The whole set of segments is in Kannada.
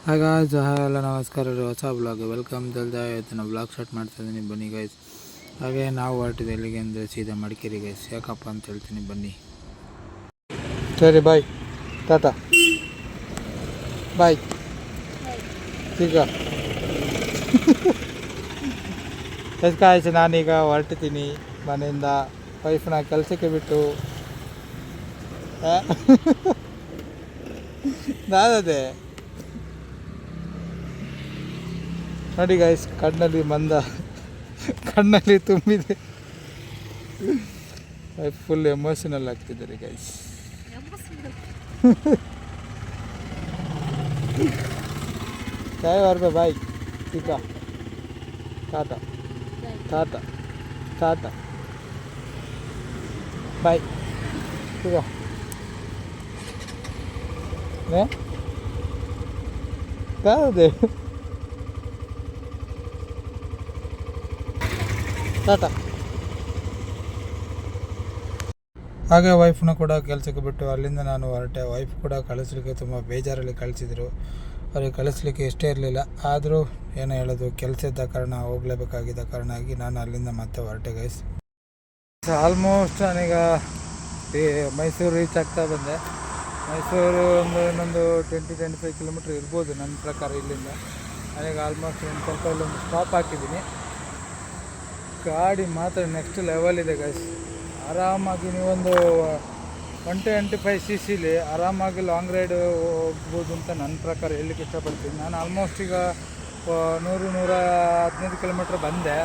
ಹಾಗ ಎಲ್ಲ ನಮಸ್ಕಾರ ರೀ, ಹೊಸ ಬ್ಲಾಗ್ ವೆಲ್ಕಮ್ ಇವತ್ತಿನ ಬ್ಲಾಗ್ ಸ್ಟಾರ್ಟ್ ಮಾಡ್ತಾಯಿದ್ದೀನಿ. ಬನ್ನಿ ಗೈಸ್. ಹಾಗೆ ನಾವು ಹೊರಟಿದೆ ಎಲ್ಲಿಗೆ ಅಂದರೆ ಸೀದಾ ಮಡಿಕೇರಿ ಗೈಸ್. ಯಾಕಪ್ಪ ಅಂತ ಹೇಳ್ತೀನಿ ಬನ್ನಿ. ಸರಿ ಬಾಯ್, ಟಾಟಾ ಬಾಯ್. ಈಗ ಎಸ್ಕಾಯ್ತು, ನಾನೀಗ ಹೊರಟಿದ್ದೀನಿ ಮನೆಯಿಂದ ವೈಫ್ನ ಕೆಲಸಕ್ಕೆ ಬಿಟ್ಟು. ನಾನದೇ ನೋಡಿ ಗೈಸ್, ಕಣ್ಣಲ್ಲಿ ತುಂಬಿದೆ. ಫುಲ್ ಎಮೋಷನಲ್ ಆಗ್ತಿದ್ದಾರೆ ಗೈಸ್. ಬಾಯ್ ಈಗ ಟಾಟಾ ಟಾಟಾ ಟಾಟಾ ಬಾಯ್ ಈಗ ಕಾದೆ ಟಾಟಾ. ಹಾಗೆ ವೈಫ್ನ ಕೂಡ ಕೆಲಸಕ್ಕೆ ಬಿಟ್ಟು ಅಲ್ಲಿಂದ ನಾನು ಹೊರಟೆ. ವೈಫ್ ಕೂಡ ಕಳಿಸ್ಲಿಕ್ಕೆ ತುಂಬ ಬೇಜಾರಲ್ಲಿ ಕಳಿಸಿದರು. ಅವ್ರಿಗೆ ಕಳಿಸ್ಲಿಕ್ಕೆ ಇಷ್ಟೇ ಇರಲಿಲ್ಲ, ಆದರೂ ಏನೋ ಹೇಳೋದು, ಕೆಲಸ ಇದ್ದ ಕಾರಣ ಹೋಗಲೇಬೇಕಾಗಿದ್ದ ಕಾರಣ ಆಗಿ ನಾನು ಅಲ್ಲಿಂದ ಮತ್ತೆ ಹೊರಟೆ ಗೈಸ್. ಆಲ್ಮೋಸ್ಟ್ ನಾನೀಗ ಮೈಸೂರು ರೀಚ್ ಆಗ್ತಾ ಬಂದೆ. ಮೈಸೂರು ಇನ್ನೊಂದು 20-25 ಕಿಲೋಮೀಟ್ರ್ ಇರ್ಬೋದು ನನ್ನ ಪ್ರಕಾರ ಇಲ್ಲಿಂದ. ನಾನೀಗ ಆಲ್ಮೋಸ್ಟ್ ಒಂದು ಸ್ವಲ್ಪ ಇಲ್ಲೊಂದು ಸ್ಟಾಪ್ ಹಾಕಿದ್ದೀನಿ. ಗಾಡಿ ಮಾತ್ರ ನೆಕ್ಸ್ಟ್ ಲೆವೆಲ್ ಇದೆ ಗೈಸ್. ಆರಾಮಾಗಿ ನೀವೊಂದು 125 cc ಆರಾಮಾಗಿ ಲಾಂಗ್ ರೈಡ್ ಹೋಗ್ಬೋದು ಅಂತ ನನ್ನ ಪ್ರಕಾರ ಹೇಳಲಿಕ್ಕೆ ಇಷ್ಟಪಡ್ತೀನಿ. ನಾನು ಆಲ್ಮೋಸ್ಟ್ ಈಗ 100-115 ಕಿಲೋಮೀಟ್ರ್ ಬಂದೆ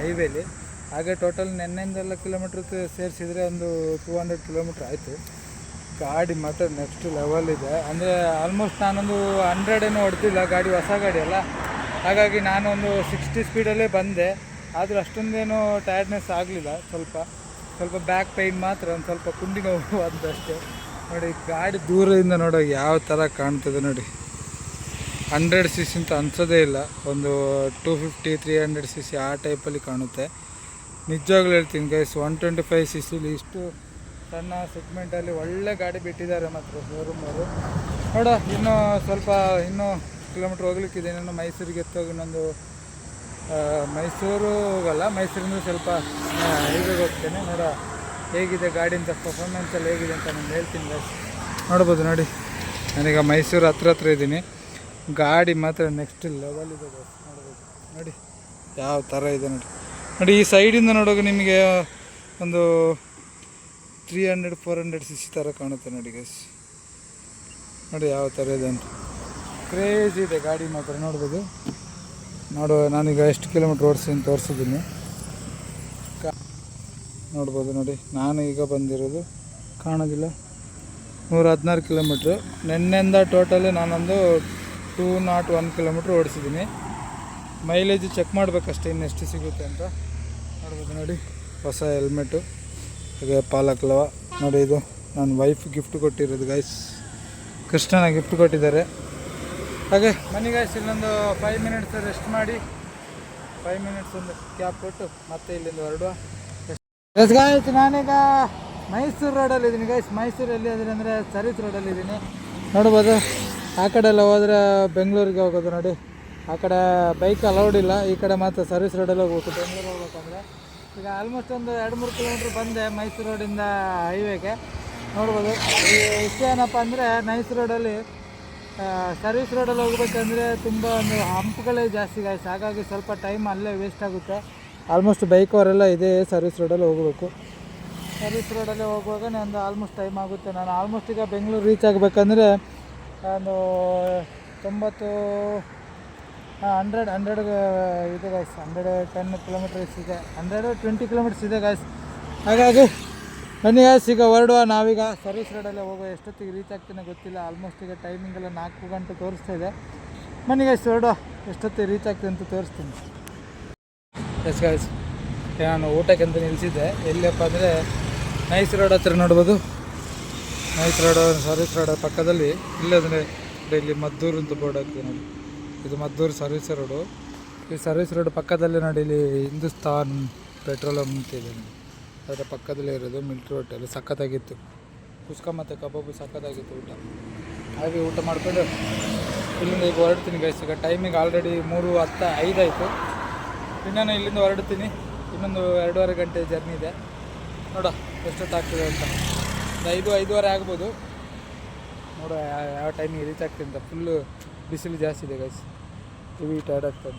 ಹೈವೇಲಿ. ಹಾಗೆ ಟೋಟಲ್ ನೆನ್ನೆಯಿಂದೆಲ್ಲ ಕಿಲೋಮೀಟ್ರ್ ಸೇರಿಸಿದರೆ ಒಂದು 200 ಕಿಲೋಮೀಟ್ರ್ ಆಯಿತು. ಗಾಡಿ ಮಾತ್ರ ನೆಕ್ಸ್ಟ್ ಲೆವೆಲ್ ಇದೆ. ಅಂದರೆ ಆಲ್ಮೋಸ್ಟ್ ನಾನೊಂದು 100 ಏನೂ ಹೊಡ್ತಿಲ್ಲ, ಗಾಡಿ ಹೊಸ ಗಾಡಿ ಅಲ್ಲ, ಹಾಗಾಗಿ ನಾನೊಂದು 60 ಸ್ಪೀಡಲ್ಲೇ ಬಂದೆ. ಆದರೂ ಅಷ್ಟೊಂದೇನೂ ಟಯರ್ಡ್ನೆಸ್ ಆಗಲಿಲ್ಲ. ಸ್ವಲ್ಪ ಬ್ಯಾಕ್ ಪೈನ್ ಮಾತ್ರ, ಒಂದು ಸ್ವಲ್ಪ ಕುಂಡಿ ನೋವು ಅಂತಷ್ಟೇ. ನೋಡಿ ಗಾಡಿ ದೂರದಿಂದ ನೋಡೋ ಯಾವ ಥರ ಕಾಣ್ತದೆ ನೋಡಿ. 100 cc ಅಂತ ಅನ್ಸೋದೇ ಇಲ್ಲ, ಒಂದು 250-300 cc ಆ ಟೈಪಲ್ಲಿ ಕಾಣುತ್ತೆ. ನಿಜವಾಗ್ಲೂ ಹೇಳ್ತೀನಿ ಗೈಸ್, 125 cc ಇಷ್ಟು ಸಣ್ಣ ಸೆಗ್ಮೆಂಟಲ್ಲಿ ಒಳ್ಳೆ ಗಾಡಿ ಬಿಟ್ಟಿದ್ದಾರೆ ಮಾತ್ರ ಶೋರೂಮವರು. ನೋಡ ಇನ್ನೂ ಕಿಲೋಮೀಟ್ರ್ ಹೋಗ್ಲಿಕ್ಕಿದೆ. ಇನ್ನೊಂದು ಮೈಸೂರಿಗೆ ಎತ್ತೋಗಿ ಇನ್ನೊಂದು ಮೈಸೂರು ಹೋಗಲ್ಲ, ಮೈಸೂರಿಂದ ಸ್ವಲ್ಪ ಹೈವೇಗೆ ಹೋಗ್ತೇನೆ. ಹೇಗಿದೆ ಗಾಡಿಯಿಂದ ಪರ್ಫಾರ್ಮೆನ್ಸಲ್ಲಿ ಹೇಗಿದೆ ಅಂತ ನಾನು ಹೇಳ್ತೀನಿ ಗೈಸ್. ನೋಡ್ಬೋದು ನೋಡಿ, ನಾನೀಗ ಮೈಸೂರು ಹತ್ರ ಇದ್ದೀನಿ. ಗಾಡಿ ಮಾತ್ರ ನೆಕ್ಸ್ಟ್ ಲೆವೆಲ್ ಇದೆ ಗೈಸ್. ನೋಡ್ಬೋದು ನೋಡಿ ಯಾವ ಥರ ಇದೆ ನೋಡಿ. ಈ ಸೈಡಿಂದ ನೋಡುವಾಗ ನಿಮಗೆ ಒಂದು 300-400 cc ಥರ ಕಾಣುತ್ತೆ ನೋಡಿ ಗೈಸ್. ನೋಡಿ ಯಾವ ಥರ ಇದೆ ಅಂತ, ಕ್ರೇಜ್ ಇದೆ ಗಾಡಿ ಮಾತ್ರ. ನೋಡ್ಬೋದು ನಾನೀಗ ಎಷ್ಟು ಕಿಲೋಮೀಟ್ರ್ ತೋರಿಸಿದ್ದೀನಿ ನೋಡ್ಬೋದು ನೋಡಿ. ನಾನು ಈಗ ಬಂದಿರೋದು ಕಾಣೋದಿಲ್ಲ, 116 ಕಿಲೋಮೀಟ್ರು. ನೆನ್ನೆಯಿಂದ ಟೋಟಲಿ ನಾನೊಂದು 201 ಕಿಲೋಮೀಟ್ರ್ ಓಡಿಸಿದ್ದೀನಿ. ಮೈಲೇಜ್ ಚೆಕ್ ಮಾಡಬೇಕಷ್ಟೇ ಇನ್ನೆಷ್ಟು ಸಿಗುತ್ತೆ ಅಂತ. ನೋಡ್ಬೋದು ನೋಡಿ, ಹೊಸ ಹೆಲ್ಮೆಟು, ಹಾಗೆ ಪಾಲಕ್ಲವ ನೋಡಿ. ಇದು ನನ್ನ ವೈಫ್ ಗಿಫ್ಟ್ ಕೊಟ್ಟಿರೋದು ಗೈಸ್, ಕೃಷ್ಣನ ಗಿಫ್ಟ್ ಕೊಟ್ಟಿದ್ದಾರೆ. ಹಾಗೆ ಮನೆ ಗೈಸ್, ಇಲ್ಲೊಂದು 5 ಮಿನಿಟ್ಸ್ ರೆಸ್ಟ್ ಮಾಡಿ 5 ಮಿನಿಟ್ಸ್ ಒಂದು ಕ್ಯಾಬ್ ಕೊಟ್ಟು ಮತ್ತೆ ಇಲ್ಲಿಂದ ಹೊರಡುವ. ಗೈಸ್ ನಾನೀಗ ಮೈಸೂರು ರೋಡಲ್ಲಿದ್ದೀನಿ ಗೈಸ್. ಮೈಸೂರಲ್ಲಿ ಅಂದರೆ ಸರ್ವಿಸ್ ರೋಡಲ್ಲಿದ್ದೀನಿ. ನೋಡ್ಬೋದು, ಆ ಕಡೆ ಎಲ್ಲ ಹೋದರೆ ಬೆಂಗಳೂರಿಗೆ ಹೋಗೋದು ನೋಡಿ. ಆ ಕಡೆ ಬೈಕ್ ಅಲೌಡ್ ಇಲ್ಲ, ಈ ಕಡೆ ಮಾತ್ರ ಸರ್ವಿಸ್ ರೋಡಲ್ಲಿ ಹೋಗ್ಬೇಕು ಬೆಂಗಳೂರು ಹೋಗ್ಬೇಕಂದ್ರೆ. ಈಗ ಆಲ್ಮೋಸ್ಟ್ ಒಂದು 2-3 ಕಿಲೋಮೀಟ್ರ್ ಬಂದೆ ಮೈಸೂರು ರೋಡಿಂದ ಹೈವೇಗೆ. ನೋಡ್ಬೋದು, ಈ ವಿಷಯ ಏನಪ್ಪ ಅಂದರೆ, ಮೈಸೂರು ರೋಡಲ್ಲಿ ಸರ್ವಿಸ್ ರೋಡಲ್ಲಿ ಹೋಗ್ಬೇಕಂದ್ರೆ ತುಂಬ ಒಂದು ಹಂಪ್ಗಳೇ ಜಾಸ್ತಿ ಗಾಯ್ಸ್. ಹಾಗಾಗಿ ಸ್ವಲ್ಪ ಟೈಮ್ ಅಲ್ಲೇ ವೇಸ್ಟ್ ಆಗುತ್ತೆ. ಆಲ್ಮೋಸ್ಟ್ ಬೈಕವರೆಲ್ಲ ಇದೇ ಸರ್ವಿಸ್ ರೋಡಲ್ಲಿ ಹೋಗಬೇಕು. ಸರ್ವಿಸ್ ರೋಡಲ್ಲೇ ಹೋಗುವಾಗ ನಂದು ಆಲ್ಮೋಸ್ಟ್ ಟೈಮ್ ಆಗುತ್ತೆ. ನಾನು ಆಲ್ಮೋಸ್ಟ್ ಈಗ ಬೆಂಗಳೂರು ರೀಚ್ ಆಗಬೇಕಂದ್ರೆ ಒಂದು 100 ಇದೆ ಗಾಯ್ಸ್. 110 ಕಿಲೋಮೀಟರ್ಸ್ ಇದೆ, 120 ಕಿಲೋಮೀಟರ್ಸ್ ಇದೆ ಗಾಯ್ಸ್. ಹಾಗಾಗಿ ಬನ್ನಿ ಗಾಯ್ಸ್, ಈಗ ಹೊರಡುವ. ನಾವೀಗ ಸರ್ವಿಸ್ ರೋಡಲ್ಲೇ ಹೋಗೋ. ಎಷ್ಟೊತ್ತಿಗೆ ರೀಚ್ ಆಗ್ತೀನಿ ಗೊತ್ತಿಲ್ಲ. ಆಲ್ಮೋಸ್ಟ್ ಈಗ ಟೈಮಿಂಗೆಲ್ಲ 4 ಗಂಟೆ ತೋರಿಸ್ತಾ ಇದೆ. ಬನ್ನಿ ಗಾಯ್ಸ್ ಹೊರಡುವ, ಎಷ್ಟೊತ್ತಿಗೆ ರೀಚ್ ಆಗ್ತೀನಿ ಅಂತ ತೋರಿಸ್ತೀನಿ. ಎಸ್ ಗಾಯ್ಸ್, ನಾನು ಊಟಕ್ಕೆ ಅಂತ ನಿಲ್ಲಿಸಿದ್ದೆ. ಎಲ್ಲಿಯಪ್ಪ ಅಂದರೆ ನೈಸ್ ರೋಡ್ ಹತ್ರ. ನೋಡ್ಬೋದು, ನೈಸ್ ರೋಡ್ ಸರ್ವಿಸ್ ರೋಡ್ ಪಕ್ಕದಲ್ಲಿ ಇಲ್ಲಂದರೆ ಇಲ್ಲಿ ಮದ್ದೂರು ಅಂತ ಬೋರ್ಡ್ ಹಾಕ್ತೀನಿ ನೋಡಿ. ಇದು ಮದ್ದೂರು ಸರ್ವಿಸ್ ರೋಡು. ಈ ಸರ್ವಿಸ್ ರೋಡ್ ಪಕ್ಕದಲ್ಲೇ ನೋಡಿ, ಇಲ್ಲಿ ಹಿಂದೂಸ್ತಾನ್ ಪೆಟ್ರೋಲಿಯಂ ಅಂತ ಇದೆ ನೋಡಿ. ಅದರ ಪಕ್ಕದಲ್ಲೇ ಇರೋದು ಮಿಲ್ಟ್ರಿ ಹೋಟೆಲ್. ಸಖತ್ತಾಗಿತ್ತು, ಕುಸ್ಕ ಮತ್ತು ಕಬಾಬು ಸಖತ್ತಾಗಿತ್ತು ಊಟ. ಹಾಗೆ ಊಟ ಮಾಡಿಕೊಂಡು ಇಲ್ಲಿಂದ ಈಗ ಹೊರಡ್ತೀನಿ ಗೈಸ್. ಈಗ ಟೈಮಿಗೆ ಆಲ್ರೆಡಿ 3:10 ಆಯಿತು. ಇನ್ನೂ ಇಲ್ಲಿಂದ ಹೊರಡ್ತೀನಿ. ಇನ್ನೊಂದು 2.5 ಗಂಟೆ ಜರ್ನಿ ಇದೆ. ನೋಡ ಎಷ್ಟೊತ್ತಾಗ್ತದೆ ಅಂತ. 5-5:30 ಆಗ್ಬೋದು. ನೋಡೋ ಯಾವ ಟೈಮಿಗೆ ರೀಚ್ ಆಗ್ತೀನಿ ಅಂತ. ಫುಲ್ಲು ಬಿಸಿಲು ಜಾಸ್ತಿ ಇದೆ ಗೈಸ್. ಹೆವಿ ಟೈರ್ಡ್ ಆಗ್ತದೆ.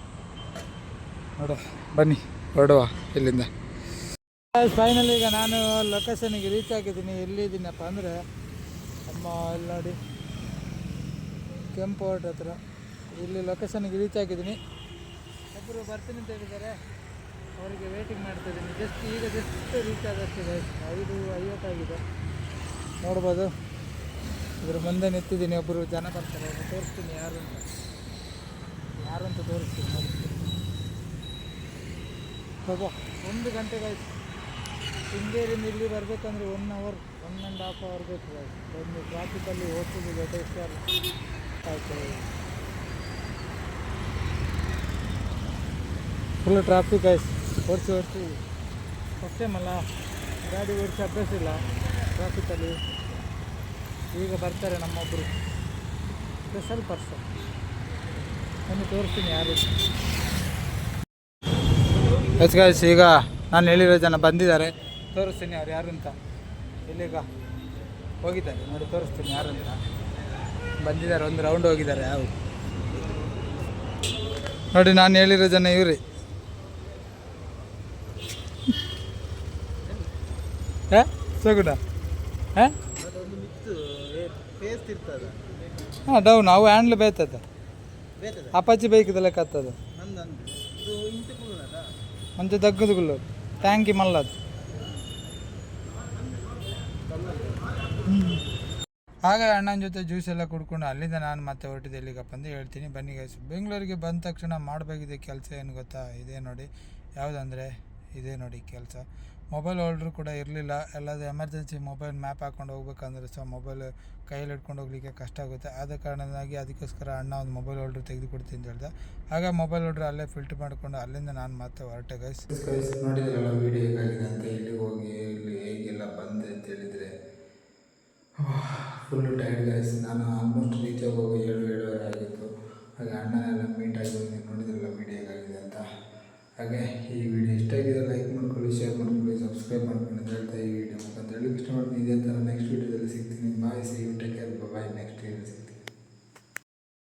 ನೋಡ ಬನ್ನಿ ಹೊರಡುವ ಇಲ್ಲಿಂದ. ಫೈನಲ್ ಈಗ ನಾನು ಲೊಕೇಶನಿಗೆ ರೀಚ್ ಆಗಿದ್ದೀನಿ. ಎಲ್ಲಿದ್ದೀನಪ್ಪ ಅಂದರೆ ನಮ್ಮ ಇಲ್ಲಿ ನೋಡಿ ಕೆಂಪು ಹೋಟ್ ಹತ್ರ ಇಲ್ಲಿ ಲೊಕೇಶನಿಗೆ ರೀಚ್ ಆಗಿದ್ದೀನಿ. ಒಬ್ಬರು ಬರ್ತೀನಿ ಅಂತ ಹೇಳಿದ್ದಾರೆ, ಅವರಿಗೆ ವೇಟಿಂಗ್ ಮಾಡ್ತಾಯಿದ್ದೀನಿ. Just reach ಆದಷ್ಟಿದೆ. 5:50 ಆಗಿದೆ. ನೋಡ್ಬೋದು ಇದ್ರ ಮುಂದೆ ನಿಂತಿದ್ದೀನಿ. ಒಬ್ಬರು ಜನ ಬರ್ತಾರೆ, ಅವ್ರನ್ನ ತೋರಿಸ್ತೀನಿ ಯಾರು ಅಂತ ತೋರಿಸ್ತೀನಿ. ಬಾಬಾ 1 ಗಂಟೆ ಆಯ್ತು. ಶೃಂಗೇರಿಯಿಂದ ಇಲ್ಲಿ ಬರಬೇಕಂದ್ರೆ 1 ಅವರ್ 1.5 ಅವರ್ ಬೇಕು. ಒಂದು ಟ್ರಾಫಿಕಲ್ಲಿ ಹೋಗ್ತಿದ್ದು ಘಟೇಶ್ವರ ಆಯಿತು. ಫುಲ್ ಟ್ರಾಫಿಕ್ ಆಯ್ತು. ಓಡಿಸಿ ಫಸ್ಟ್ ಟೈಮ್ ಅಲ್ಲ, ಗಾಡಿ ಓಡಿಸಿ ಅಭ್ಯಾಸ ಇಲ್ಲ ಟ್ರಾಫಿಕಲ್ಲಿ. ಈಗ ಬರ್ತಾರೆ ನಮ್ಮೊಬ್ಬರು ಸ್ಪೆಷಲ್ ಪರ್ಸನ್. ನಾನು ತೋರಿಸ್ತೀನಿ ಯಾರು. ಎಸ್ ಗಾಯ್ಸ್, ಈಗ ನಾನು ಹೇಳಿರೋ ಜನ ಬಂದಿದ್ದಾರೆ. ತೋರಿಸ್ತೀನಿ ಅವ್ರು ಯಾರು ಅಂತ. ಇಲ್ಲಿಗ ಹೋಗಿದ್ದಾರೆ ನೋಡಿ, ತೋರಿಸ್ತೀನಿ ಯಾರು ಅಂತ. ಬಂದಿದ್ದಾರೆ, ಒಂದು ರೌಂಡ್ ಹೋಗಿದ್ದಾರೆ. ಯಾವ ನೋಡಿ ನಾನು ಹೇಳಿರೋ ಜನ ಇವ್ರಿ. ಸಗುಣ ಹಾಂ ಡೌನ್ ಅವು ಹ್ಯಾಂಡ್ಲ್ ಬೇಯ್ತದ. ಅಪಾಚಿ ಬೈಕ್ದೆಲ್ಲ ಕತ್ತದ ಮಂಚ ದಗ್ಗದುಗುಲ್ಲು ಟ್ಯಾಂಕಿ ಮಲ್ಲದು. ಹಾಗೆ ಅಣ್ಣನ ಜೊತೆ ಜ್ಯೂಸ್ ಎಲ್ಲ ಕುಡ್ಕೊಂಡು ಅಲ್ಲಿಂದ ನಾನು ಮತ್ತೆ ಹೊರಟಿದ್ದೆ. ಎಲ್ಲಿಗಪ್ಪ ಅಂತ ಹೇಳ್ತೀನಿ ಬನ್ನಿ ಗೈಸ್. ಬೆಂಗಳೂರಿಗೆ ಬಂದ ತಕ್ಷಣ ಮಾಡಬೇಕಿದೆ ಕೆಲಸ ಏನು ಗೊತ್ತಾ? ಇದೇ ನೋಡಿ. ಯಾವುದಂದರೆ ಇದೇ ನೋಡಿ ಕೆಲಸ. ಮೊಬೈಲ್ ಹೋಲ್ಡ್ರು ಕೂಡ ಇರಲಿಲ್ಲ. ಎಲ್ಲಾದರೂ ಎಮರ್ಜೆನ್ಸಿ ಮೊಬೈಲ್ ಮ್ಯಾಪ್ ಹಾಕ್ಕೊಂಡು ಹೋಗ್ಬೇಕಂದ್ರೆ ಮೊಬೈಲ್ ಕೈಯಲ್ಲಿ ಹಿಡ್ಕೊಂಡು ಹೋಗ್ಲಿಕ್ಕೆ ಕಷ್ಟ ಆಗುತ್ತೆ. ಆದ ಕಾರಣವಾಗಿ ಅದಕ್ಕೋಸ್ಕರ ಅಣ್ಣ ಒಂದು ಮೊಬೈಲ್ ಹೋಲ್ಡ್ರು ತೆಗೆದುಕೊಡ್ತೀನಿ ಅಂತ ಹೇಳ್ದೆ. ಆಗ ಮೊಬೈಲ್ ಹೋಲ್ಡ್ರು ಅಲ್ಲೇ ಫಿಲ್ಟರ್ ಮಾಡಿಕೊಂಡು ಅಲ್ಲಿಂದ ನಾನು ಮತ್ತೆ ಹೊರಟೆ ಗೈಸ್. ನೋಡಿದ್ರಲ್ಲ ವೀಡಿಯೋ ಹೇಗಾಗಿದೆ ಅಂತ. ಇಲ್ಲಿಗೆ ಹೋಗಿ ಇಲ್ಲಿ ಹೇಗೆಲ್ಲ ಬಂದೆ ಅಂತ ಹೇಳಿದರೆ ಫುಲ್ಲು ಟೈರ್ಡ್ ಗೈಸ್. ನಾನು ಆಲ್ಮೋಸ್ಟ್ ರೀಚ್ ಆಗುವಾಗ 7-7:30 ಆಗಿತ್ತು. ಹಾಗೆ ಅಣ್ಣನೆಲ್ಲ ಮೀಟ್ ಆಗಿ ನೋಡಿದ್ರಲ್ಲ ವೀಡಿಯೋ ಹೇಗಾಗಿದೆ ಅಂತ. ಹಾಗೆ ಈ ವಿಡಿಯೋ ಇಷ್ಟ ಆಗಿದೆ ಲೈಕ್ ಮಾಡ್ಕೊಳ್ಳಿ, ಶೇರ್ ಮಾಡ್ಕೊಳ್ಳಿ, ಸಬ್ಸ್ಕ್ರೈಬ್ ಮಾಡ್ಕೊಳ್ಳಿ ಅಂತ ಹೇಳ್ತಾ ಈ ವಿಡಿಯೋ ಅಂತ ಹೇಳಲಿಕ್ಕೆ ಇಷ್ಟಪಡ್ತೀನಿ. ಇದೇ ಥರ ನೆಕ್ಸ್ಟ್ ವೀಡಿಯೋದಲ್ಲಿ ಸಿಗ್ತೀನಿ. Bye, see you, take care, bye. Next video